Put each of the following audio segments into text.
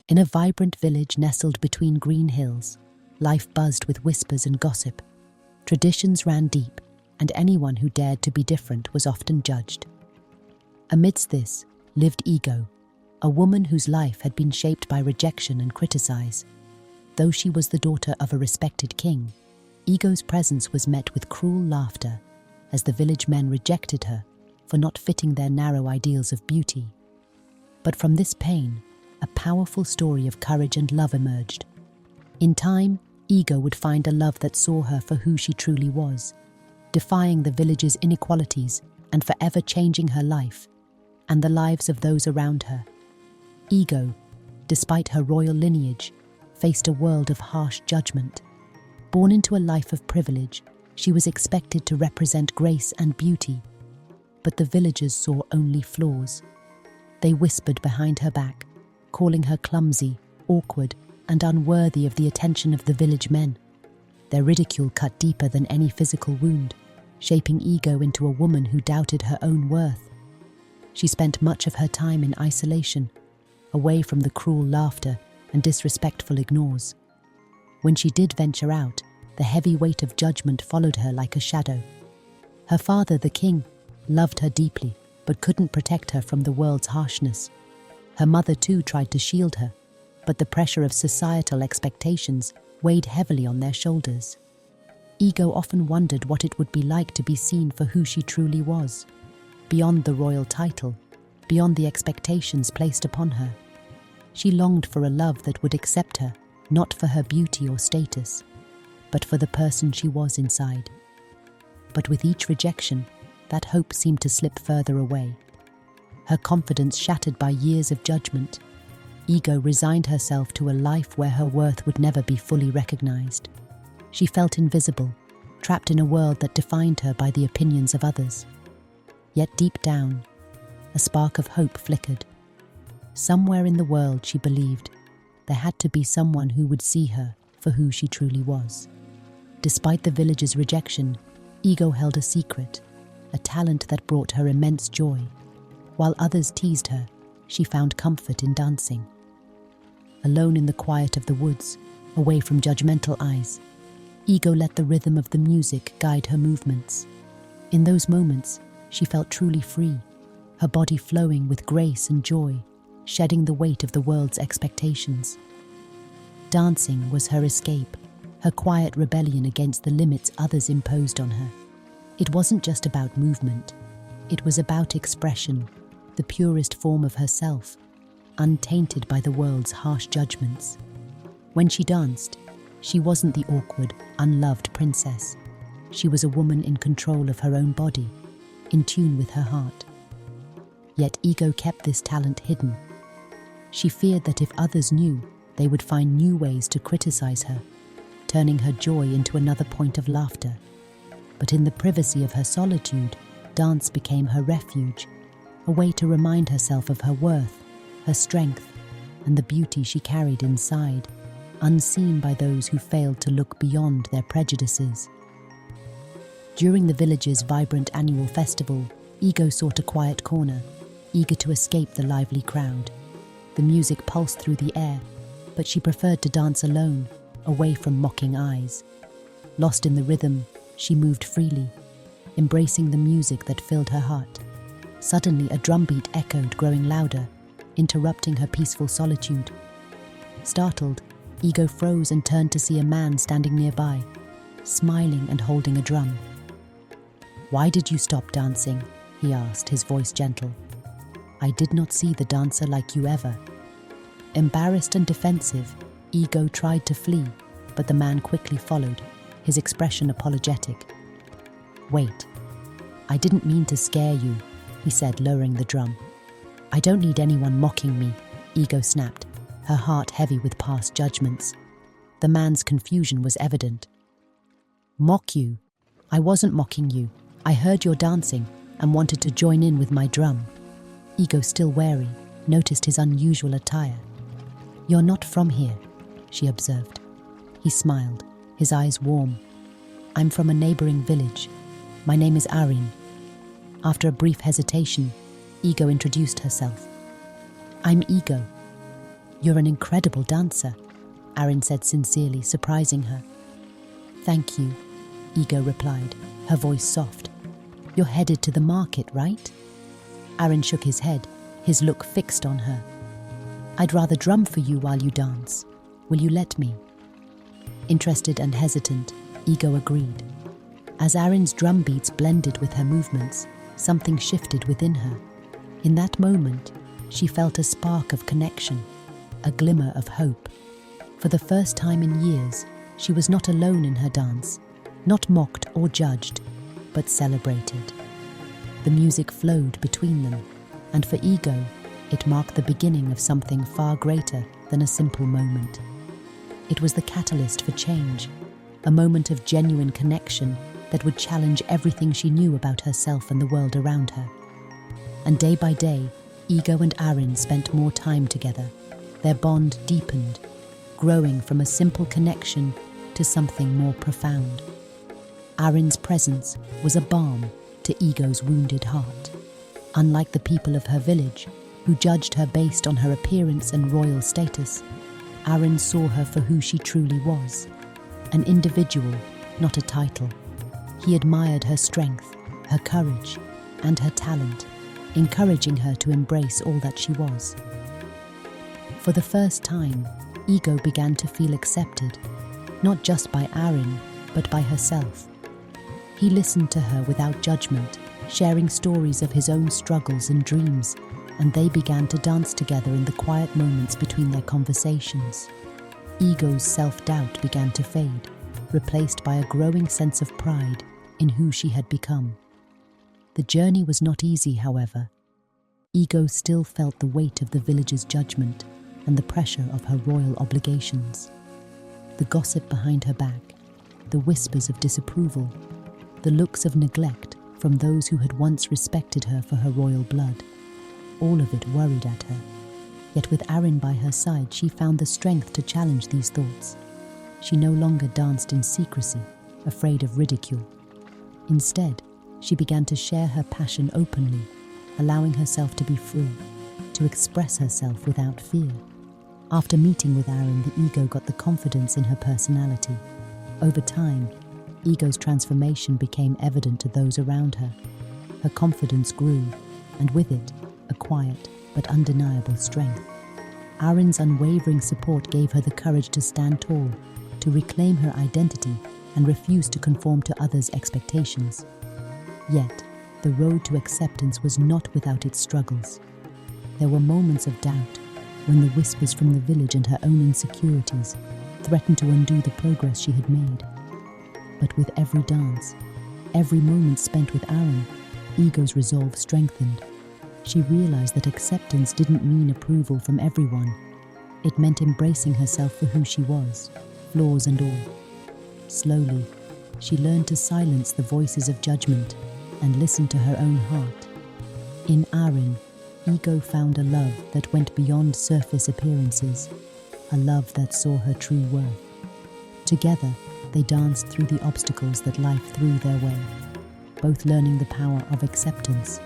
In a vibrant village nestled between green hills, life buzzed with whispers and gossip. Traditions ran deep, and anyone who dared to be different was often judged. Amidst this lived Ego, a woman whose life had been shaped by rejection and criticize. Though she was the daughter of a respected king, Ego's presence was met with cruel laughter as the village men rejected her for not fitting their narrow ideals of beauty. But from this pain, a powerful story of courage and love emerged. In time, Ego would find a love that saw her for who she truly was, defying the village's inequalities and forever changing her life and the lives of those around her. Ego, despite her royal lineage, faced a world of harsh judgment. Born into a life of privilege, she was expected to represent grace and beauty, but the villagers saw only flaws. They whispered behind her back, calling her clumsy, awkward, and unworthy of the attention of the village men. Their ridicule cut deeper than any physical wound, shaping Ego into a woman who doubted her own worth. She spent much of her time in isolation, away from the cruel laughter and disrespectful ignores. When she did venture out, the heavy weight of judgment followed her like a shadow. Her father, the king, loved her deeply, but couldn't protect her from the world's harshness. Her mother too tried to shield her, but the pressure of societal expectations weighed heavily on their shoulders. Ego often wondered what it would be like to be seen for who she truly was, beyond the royal title, beyond the expectations placed upon her. She longed for a love that would accept her, not for her beauty or status, but for the person she was inside. But with each rejection, that hope seemed to slip further away. Her confidence shattered by years of judgment, Ego resigned herself to a life where her worth would never be fully recognized. She felt invisible, trapped in a world that defined her by the opinions of others. Yet deep down, a spark of hope flickered. Somewhere in the world, she believed, there had to be someone who would see her for who she truly was. Despite the village's rejection, Ego held a secret, a talent that brought her immense joy. While others teased her, she found comfort in dancing. Alone in the quiet of the woods, away from judgmental eyes, Ego let the rhythm of the music guide her movements. In those moments, she felt truly free, her body flowing with grace and joy, shedding the weight of the world's expectations. Dancing was her escape, her quiet rebellion against the limits others imposed on her. It wasn't just about movement, it was about expression, the purest form of herself, untainted by the world's harsh judgments. When she danced, she wasn't the awkward, unloved princess. She was a woman in control of her own body, in tune with her heart. Yet Ego kept this talent hidden. She feared that if others knew, they would find new ways to criticize her, turning her joy into another point of laughter. But in the privacy of her solitude, dance became her refuge, a way to remind herself of her worth, her strength, and the beauty she carried inside, unseen by those who failed to look beyond their prejudices. During the village's vibrant annual festival, Ego sought a quiet corner, eager to escape the lively crowd. The music pulsed through the air, but she preferred to dance alone, away from mocking eyes. Lost in the rhythm, she moved freely, embracing the music that filled her heart. Suddenly, a drumbeat echoed, growing louder, interrupting her peaceful solitude. Startled, Ego froze and turned to see a man standing nearby, smiling and holding a drum. "Why did you stop dancing?" he asked, his voice gentle. "I did not see the dancer like you ever." Embarrassed and defensive, Ego tried to flee, but the man quickly followed, his expression apologetic. "Wait, I didn't mean to scare you," he said, lowering the drum. "I don't need anyone mocking me," Ego snapped, her heart heavy with past judgments. The man's confusion was evident. "Mock you? I wasn't mocking you. I heard your dancing and wanted to join in with my drum." Ego, still wary, noticed his unusual attire. "You're not from here," she observed. He smiled, his eyes warm. "I'm from a neighboring village. My name is Arin." After a brief hesitation, Ego introduced herself. "I'm Ego." "You're an incredible dancer," Arin said sincerely, surprising her. "Thank you," Ego replied, her voice soft. "You're headed to the market, right?" Arin shook his head, his look fixed on her. "I'd rather drum for you while you dance. Will you let me?" Interested and hesitant, Ego agreed. As Arin's drum beats blended with her movements, something shifted within her. In that moment, she felt a spark of connection, a glimmer of hope. For the first time in years, she was not alone in her dance, not mocked or judged, but celebrated. The music flowed between them, and for Ego, it marked the beginning of something far greater than a simple moment. It was the catalyst for change, a moment of genuine connection that would challenge everything she knew about herself and the world around her. And day by day, Ego and Arin spent more time together. Their bond deepened, growing from a simple connection to something more profound. Arin's presence was a balm to Ego's wounded heart. Unlike the people of her village, who judged her based on her appearance and royal status, Arin saw her for who she truly was, an individual, not a title. He admired her strength, her courage, and her talent, encouraging her to embrace all that she was. For the first time, Ego began to feel accepted, not just by Arin, but by herself. He listened to her without judgment, sharing stories of his own struggles and dreams, and they began to dance together in the quiet moments between their conversations. Ego's self-doubt began to fade, replaced by a growing sense of pride in who she had become. The journey was not easy, however. Ego still felt the weight of the village's judgment and the pressure of her royal obligations. The gossip behind her back, the whispers of disapproval, the looks of neglect from those who had once respected her for her royal blood. All of it worried at her. Yet with Arin by her side, she found the strength to challenge these thoughts. She no longer danced in secrecy, afraid of ridicule. Instead, she began to share her passion openly, allowing herself to be free, to express herself without fear. After meeting with Arin, the Ego got the confidence in her personality. Over time, Ego's transformation became evident to those around her. Her confidence grew, and with it, a quiet but undeniable strength. Arin's unwavering support gave her the courage to stand tall, to reclaim her identity, and refuse to conform to others' expectations. Yet, the road to acceptance was not without its struggles. There were moments of doubt, when the whispers from the village and her own insecurities threatened to undo the progress she had made. But with every dance, every moment spent with Arin, Ego's resolve strengthened. She realized that acceptance didn't mean approval from everyone. It meant embracing herself for who she was, flaws and all. Slowly, she learned to silence the voices of judgment and listen to her own heart. In Arin, Ego found a love that went beyond surface appearances, a love that saw her true worth. Together, they danced through the obstacles that life threw their way, both learning the power of acceptance,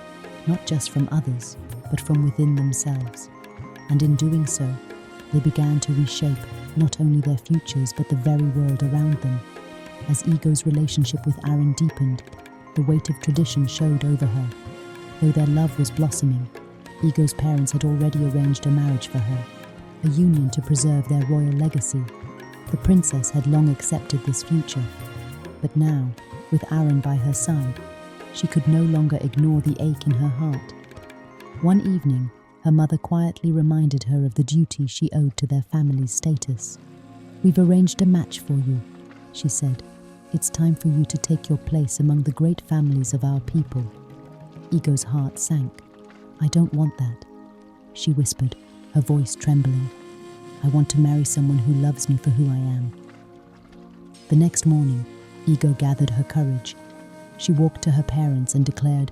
not just from others, but from within themselves. And in doing so, they began to reshape not only their futures, but the very world around them. As Ego's relationship with Arin deepened, the weight of tradition showed over her. Though their love was blossoming, Ego's parents had already arranged a marriage for her, a union to preserve their royal legacy. The princess had long accepted this future, but now, with Arin by her side, she could no longer ignore the ache in her heart. One evening, her mother quietly reminded her of the duty she owed to their family's status. "We've arranged a match for you," she said. "It's time for you to take your place among the great families of our people." Ego's heart sank. "I don't want that," she whispered, her voice trembling. "I want to marry someone who loves me for who I am." The next morning, Ego gathered her courage. She walked to her parents and declared,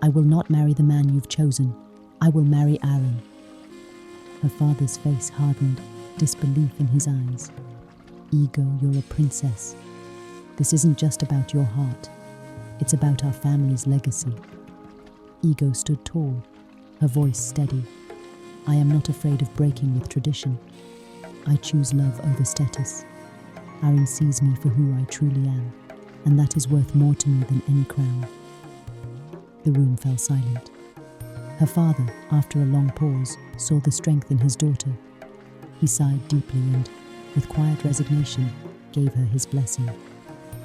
"I will not marry the man you've chosen. I will marry Arin." Her father's face hardened, disbelief in his eyes. "Ego, you're a princess. This isn't just about your heart. It's about our family's legacy." Ego stood tall, her voice steady. I am not afraid of breaking with tradition. I choose love over status. Arryn sees me for who I truly am, and that is worth more to me than any crown." The room fell silent. Her father, after a long pause, saw the strength in his daughter. He sighed deeply and, with quiet resignation, gave her his blessing.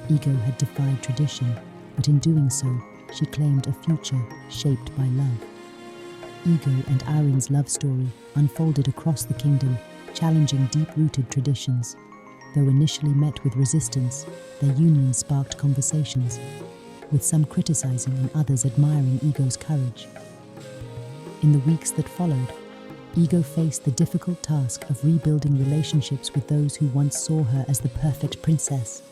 Ego had defied tradition, but in doing so, she claimed a future shaped by love. Ego and Arryn's love story unfolded across the kingdom, challenging deep-rooted traditions. Though initially met with resistance, their union sparked conversations, with some criticizing and others admiring Ego's courage. In the weeks that followed, Ego faced the difficult task of rebuilding relationships with those who once saw her as the perfect princess.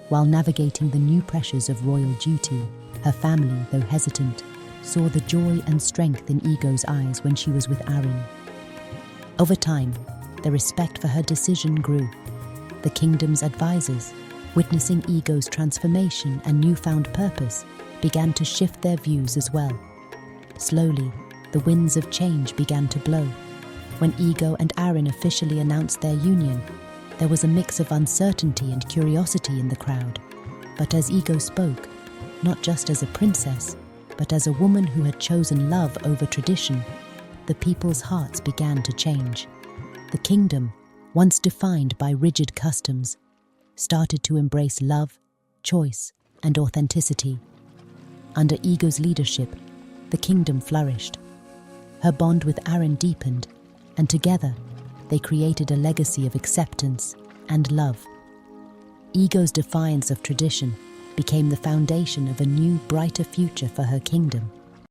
While navigating the new pressures of royal duty, her family, though hesitant, saw the joy and strength in Ego's eyes when she was with Arryn. Over time, the respect for her decision grew. The kingdom's advisors, witnessing Ego's transformation and newfound purpose, began to shift their views as well. Slowly, the winds of change began to blow. When Ego and Arryn officially announced their union, there was a mix of uncertainty and curiosity in the crowd. But as Ego spoke, not just as a princess, but as a woman who had chosen love over tradition, the people's hearts began to change. The kingdom, once defined by rigid customs, started to embrace love, choice, and authenticity. Under Ego's leadership, the kingdom flourished. Her bond with Arryn deepened, and together, they created a legacy of acceptance and love. Ego's defiance of tradition became the foundation of a new, brighter future for her kingdom.